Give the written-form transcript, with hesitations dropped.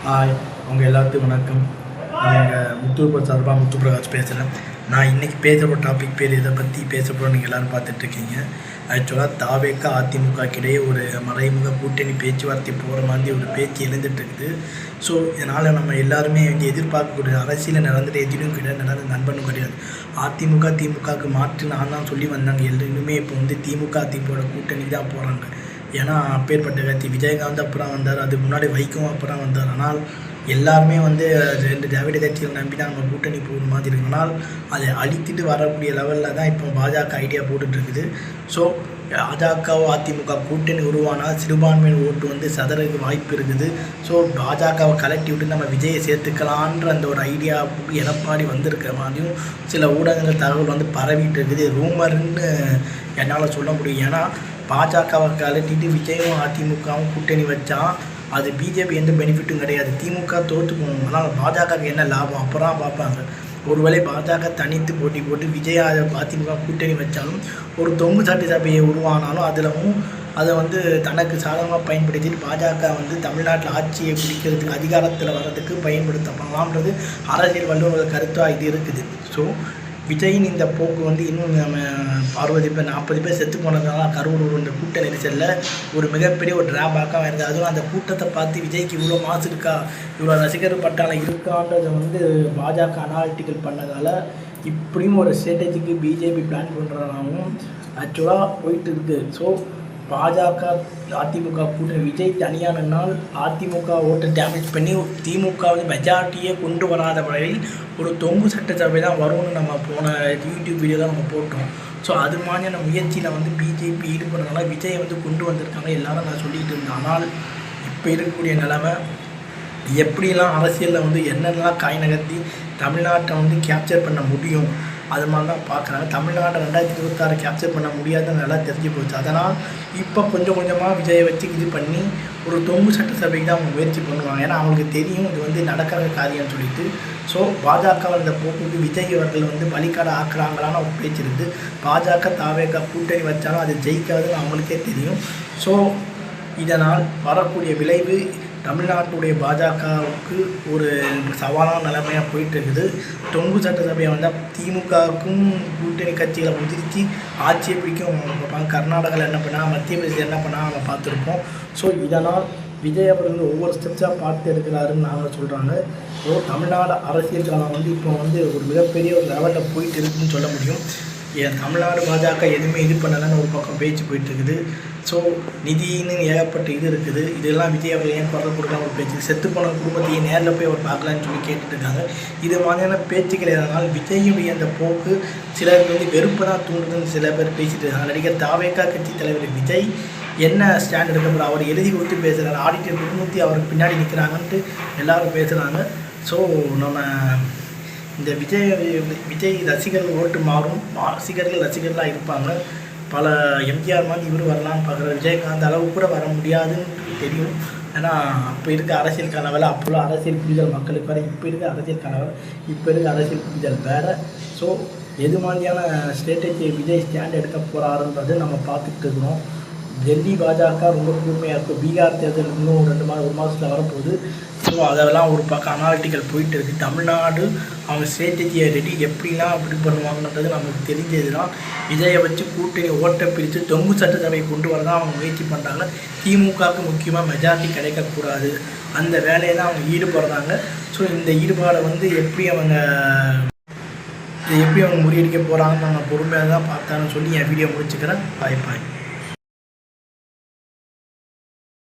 Hi, அவங்க எல்லாத்துக்கும் வணக்கம். நான் எங்கள் முத்தூர் சார்பாக முத்துப்பிரகாஷ் பேசுகிறேன். நான் இன்றைக்கி பேசுகிற டாபிக் பேர் இதை பற்றி பேச போகிறோம். நீங்கள் எல்லோரும் பார்த்துட்ருக்கீங்க. ஆக்சுவலாக தாவேக்கா அதிமுகக்கிடையே ஒரு மறைமுக கூட்டணி பேச்சுவார்த்தை போகிற மாதிரி ஒரு பேச்சு எழுந்துட்டுருக்குது. ஸோ இதனால் நம்ம எல்லாருமே வந்து எதிர்பார்க்கக்கூடிய அரசியலில் நடந்துட்டு எதிரும் கிடையாது, நடந்த நண்பனும் கிடையாது. திமுகவுக்கு மாற்று நான் தான் சொல்லி வந்தாங்க. எல்லாருமே இப்போ வந்து திமுக கூட்டணி தான் போகிறாங்க. ஏன்னா அப்பேற்பட்ட கட்சி விஜயகாந்த் அப்புறம் வந்தார், அதுக்கு முன்னாடி வைக்கும் அப்புறம் வந்தார். ஆனால் எல்லாருமே வந்து 2 திராவிட கட்சிகள் நம்பி தான் நம்ம கூட்டணி போகிற மாதிரி இருக்கு. ஆனால் அதை அழித்துட்டு வரக்கூடிய லெவலில் தான் இப்போ பாஜக ஐடியா போட்டுட்ருக்குது. ஸோ அதிமுக கூட்டணி உருவானால் சிறுபான்மையின் ஓட்டு வந்து சதறதுக்கு வாய்ப்பு இருக்குது. ஸோ பாஜகவை கலட்டி விட்டு நம்ம விஜயை சேர்த்துக்கலான்ற அந்த ஒரு ஐடியா எடப்பாடி வந்திருக்கிற மாதிரியும் சில ஊடகங்கள் தகவல் வந்து பரவிட்டு இருக்குது. ரூமர்னு என்னால் சொல்ல முடியும். ஏன்னா பாஜகவை கலட்டிட்டு விஜயும் அதிமுகவும் கூட்டணி வச்சா அது பிஜேபி எந்த பெனிஃபிட்டும் கிடையாது. திமுக தோற்று போகணும். ஆனால் பாஜகவுக்கு என்ன லாபம் அப்புறம் பார்ப்பாங்க. ஒருவேளை பாஜக தனித்து போட்டி போட்டு விஜய் அதிமுக கூட்டணி வச்சாலும் ஒரு தொங்கு சட்டசபையை உருவானாலும் அதிலவும் அதை வந்து தனக்கு சாதகமாக பயன்படுத்திட்டு பாஜக வந்து தமிழ்நாட்டில் ஆட்சியை பிடிக்கிறதுக்கு அதிகாரத்தில் வர்றதுக்கு பயன்படுத்தப்படலாம்ன்றது அரசியல் வல்லுநர்கள் கருத்தாக இது இருக்குது. ஸோ விஜயின் இந்த போக்கு வந்து இன்னும் நம்ம 60 பேர் 40 பேர் செத்து போனதுனால கரூர் இந்த கூட்ட நெரிசலில் ஒரு மிகப்பெரிய ஒரு டிராபேக்காக இருந்தது. அதுவும் அந்த கூட்டத்தை பார்த்து விஜய்க்கு இவ்வளோ மாசு இருக்கா, இவ்வளோ ரசிகர் பட்டாளம் இருக்கான்றதை வந்து பாஜக அனாலிட்டிக்கல் பண்ணதால் இப்படியும் ஒரு ஸ்ட்ராட்டஜிக்கு பிஜேபி பிளான் பண்ணுறதாகவும் ஆக்சுவலாக போயிட்டு இருக்குது. ஸோ பாஜக அதிமுக கூட்டணி விஜய் தனியானால் அதிமுக ஓட்டை டேமேஜ் பண்ணி திமுக வந்து மெஜாரிட்டியே கொண்டு வராத வகையில் ஒரு தொங்கு சட்டசபை தான் வரும்னு நம்ம போன யூடியூப் வீடியோ தான் நம்ம போட்டோம். ஸோ அது மாதிரியான முயற்சியில் வந்து பிஜேபி ஈடுபடுறதுனால விஜயை வந்து கொண்டு வந்திருக்காங்க எல்லாரும் நான் சொல்லிகிட்டு இருந்தேன். ஆனால் இப்போ இருக்கக்கூடிய நிலைமை எப்படிலாம் அரசியலில் வந்து என்னென்னலாம் காய் நகர்த்தி தமிழ்நாட்டை வந்து கேப்சர் பண்ண முடியும் அது மாதிரி தான் பார்க்குறாங்க. தமிழ்நாட்டை 2026 கேப்சர் பண்ண முடியாதுன்னு நல்லா தெரிஞ்சு போச்சு. அதனால் இப்போ கொஞ்சம் கொஞ்சமாக விஜயை வச்சு இது பண்ணி ஒரு தொங்கு சட்டசபைக்கு தான் அவங்க முயற்சி பண்ணுவாங்க. ஏன்னா அவங்களுக்கு தெரியும் இது வந்து நடக்கிற காரியம்னு சொல்லிட்டு. ஸோ பாஜக இந்த போக்குக்கு விஜய் அவர்கள் வந்து வழிகாட ஆக்குறாங்களான்னு ஒரு பேச்சு இருக்குது. பாஜக தாவேக்கா கூட்டணி வச்சாலும் அது ஜெயிக்காதுன்னு அவங்களுக்கே தெரியும். ஸோ இதனால் வரக்கூடிய விளைவு தமிழ்நாட்டுடைய பாஜகவுக்கு ஒரு சவாலான நிலைமையாக போயிட்டு இருக்குது. தொங்கு சட்டசபையை வந்தால் திமுகவுக்கும் கூட்டணி கட்சிகளை உதிர்த்தி ஆட்சியை பிடிக்கும் பார்ப்பாங்க. கர்நாடகாவில் என்ன பண்ணால், மத்திய பிரதேசம் என்ன பண்ணால் நம்ம பார்த்துருப்போம். ஸோ இதனால் விஜய் அவர்கள் ஒவ்வொரு ஸ்டெப்ஸாக பார்த்து எடுக்கிறாருன்னு நாங்கள் சொல்கிறாங்க. ஸோ தமிழ்நாடு அரசியல் காலம் வந்து இப்போ வந்து ஒரு மிகப்பெரிய ஒரு லெவலில் போயிட்டு இருக்குதுன்னு சொல்ல முடியும். தமிழ்நாடு பாஜக எதுவுமே இது பண்ணலைன்னு ஒரு பக்கம் பேச்சு போயிட்டுருக்குது. ஸோ நிதின்னு ஏகப்பட்ட இது இருக்குது. இதெல்லாம் விஜய் அவர்கள் ஏன் குரல் கொடுக்கலாம் ஒரு பேச்சு, செத்து போன குடும்பத்தையே நேரில் போய் அவர் பார்க்கலான்னு சொல்லி கேட்டுட்ருக்காங்க. இது மாதிரியான பேச்சுக்கள் எதனால் விஜயுடைய அந்த போக்கு சிலருக்கு வந்து வெறுப்பு தான் தூண்டுதுன்னு சில பேர் பேசிட்டு இருக்காங்க. நடிகர் தாவேக்கா கட்சி தலைவர் விஜய் என்ன ஸ்டாண்ட் எடுக்கப்போ அவர் எழுதி கொடுத்து பேசுகிறார், ஆடிட்டர் குடும்பத்தி அவருக்கு பின்னாடி நிற்கிறாங்கன்ட்டு எல்லோரும் பேசுகிறாங்க. ஸோ நம்ம இந்த விஜய் ரசிகர்கள் ஓட்டு மாறும், ரசிகர்களாக இருப்பாங்க. பல எம்ஜிஆர் மாதிரி இவர் வரலான்னு பார்க்குற விஜயகாந்த் அளவு கூட வர முடியாதுன்னு தெரியும். ஏன்னா அப்போ இருக்க அரசியல் கலவலை அப்போல்லாம் அரசியல் புரிதல் மக்களுக்கு வேறு, இப்போ இருக்க அரசியல் கலவலை இப்போ இருக்க அரசியல் புரிதல் வேறு. ஸோ எது மாதிரியான ஸ்ட்ராட்டஜி விஜய் ஸ்டாண்ட் எடுக்க போகிறாருன்றது நம்ம பார்த்துட்டு இருக்கிறோம். டெல்லி பாஜக ரொம்ப கூர்மையாக இருக்கும். பீகார் தேர்தல் இன்னும் 1 மாதத்தில் வரப்போகுது. ஸோ அதெல்லாம் ஒரு பக்கம் அனாலிட்டிக்கல் போயிட்டு இருக்குது. தமிழ்நாடு அவங்க ஸ்ட்ராட்டஜியை ரெடி எப்படிலாம் அப்படி பண்ணுவாங்கன்றது நமக்கு தெரிஞ்சது தான். விஜயை வச்சு கூட்டணி ஓட்டை பிரித்து தொங்கு சட்டசபையை கொண்டு வர தான் அவங்க முயற்சி பண்ணுறாங்க. திமுகவுக்கு முக்கியமாக மெஜாரிட்டி கிடைக்கக்கூடாது, அந்த வேலையை தான் அவங்க ஈடுபடுறாங்க. ஸோ இந்த ஈடுபாடை வந்து எப்படி அவங்க முறியடிக்க போகிறாங்கன்னு நாங்கள் பொறுமையாக தான் பார்த்தான்னு சொல்லி என் வீடியோ முடிச்சுக்கிறேன். பாய்.